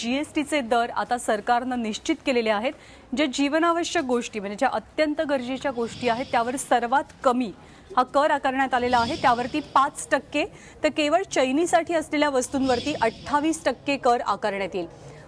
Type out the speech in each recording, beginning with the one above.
जीएसटीचे दर आता सरकारनं निश्चित केलेले आहेत। जे जीवनावश्यक गोष्टी म्हणजे ज्या अत्यंत गरजेच्या गोष्टी आहेत त्यावर सर्वात कमी हा कर आकारण्यात आलेला आहे। त्यावरती 5% तर केवळ चैनीसाठी असलेल्या वस्तूंवरती 28% कर आकारण्यात येईल।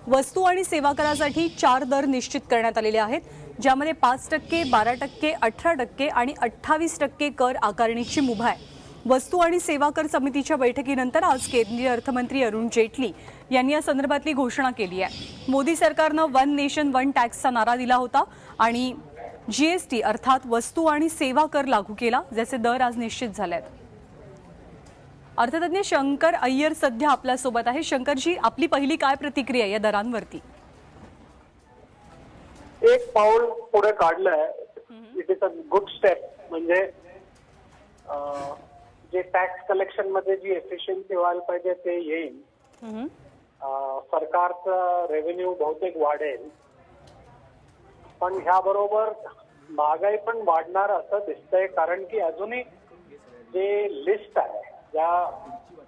वस्तू आणि सेवा करासाठी 4 दर निश्चित करण्यात आलेले आहेत, ज्यामध्ये 5%, 12%, 18% आणि 28% कर आकारणीची मुभा आहे। वस्तू आणि सेवा कर समितीच्या बैठकीनंतर आज केंद्रीय अर्थमंत्री अरुण जेटली यांनी या संदर्भातली घोषणा केली आहे। मोदी सरकारनं वन नेशन वन टॅक्सचा नारा दिला होता आणि जीएसटी अर्थात वस्तू आणि सेवा कर लागू केला, ज्याचे दर आज निश्चित झालेत। अर्थतज्ञ शंकर अय्यर सध्या आपल्या सोबत आहे। शंकरजी, आपली पहिली काय प्रतिक्रिया या दरांवरती? एक पाऊल पुढे काढलंय, it is a good step. म्हणजे जे टॅक्स कलेक्शन मध्ये जी एफिशियन्सी व्हायला पाहिजे ते येईल, सरकारचं रेव्हेन्यू बहुतेक वाढेल, पण ह्याबरोबर महागाई पण वाढणार असं दिसतंय। कारण की अजूनही जे लिस्ट आहे ज्या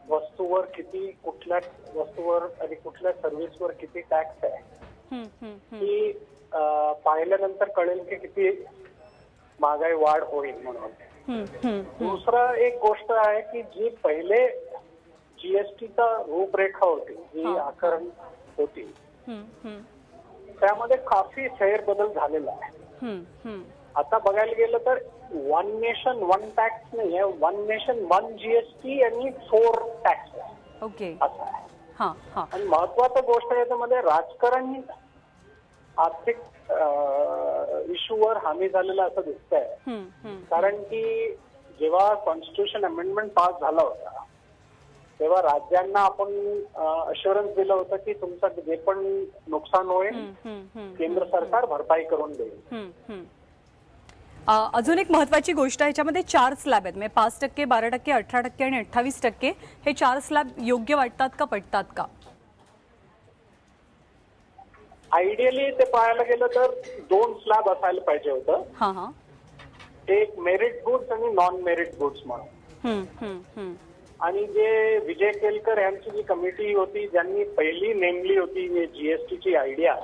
वस्तूवर किती, कुठल्या वस्तूवर आणि कुठल्या सर्व्हिसवर किती टॅक्स आहे ती पाहिल्यानंतर कळेल की किती महागाई वाढ होईल म्हणून। दुसरं एक गोष्ट आहे की जी पहिले जीएसटीचा रूपरेखा होती, जी आकरण होती, त्यामध्ये काफी फेरबदल झालेला आहे। आता बघायला गेलं तर वन नेशन वन टॅक्स नाही आहे, वन नेशन वन जीएसटी आणि 4 टॅक्स आहे। ओके, असं आहे। आणि महत्वाची गोष्ट याच्यामध्ये राजकारण आर्थिक इश्यूवर हमी झालेलं असं दिसतंय। कारण की जेव्हा कॉन्स्टिट्यूशन अमेंडमेंट पास झाला होता तेव्हा राज्यांना आपण अश्युरन्स दिलं होतं की तुमचं जे पण नुकसान होईल केंद्र सरकार भरपाई करून देईल। अजून एक महत्वाची गोष्ट आहे, याच्यामध्ये 4 स्लॅब आहेत, म्हणजे 5%, 12%, 18% आणि 28%। हे 4 स्लॅब योग्य वाटतात का, पटतात का? आयडियली ते पाहायला गेलं तर 2 स्लॅब असायला पाहिजे होतं, एक मेरिट गुड्स आणि नॉन मेरिट गुड्स म्हणून। आणि जे विजय केलकर यांची जी कमिटी होती ज्यांनी पहिली नेमली होती जीएसटीची आयडिया,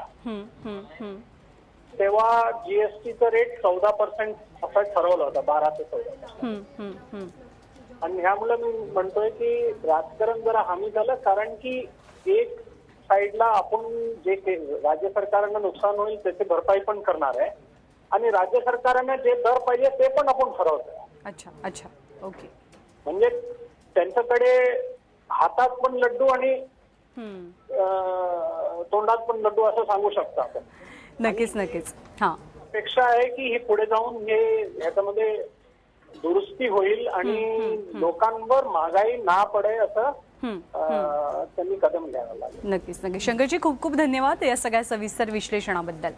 तेव्हा जीएसटीचा रेट 14% असा ठरवला होता, 12 ते 14%। आणि ह्यामुळे मी म्हणतोय की राजकारण जरा हमी झालं, कारण की एक साईडला आपण जे राज्य सरकारांना नुकसान होईल त्याची भरपाई पण करणार आहे आणि राज्य सरकारांना जे दर पाहिजे ते पण आपण ठरवतोय। अच्छा अच्छा, ओके। म्हणजे त्यांच्याकडे हातात पण लड्डू आणि तोंडात पण लड्डू असं सांगू शकतो आपण। नक्कीच नक्कीच। अपेक्षा आहे की हे पुढे जाऊन हे याच्यामध्ये दुरुस्ती होईल आणि लोकांवर महागाई ना पडे असं त्यांनी कदम घ्यावा लागेल। नक्कीच नक्कीच। शंकरजी, खूप खूप धन्यवाद या सगळ्या सविस्तर विश्लेषणाबद्दल।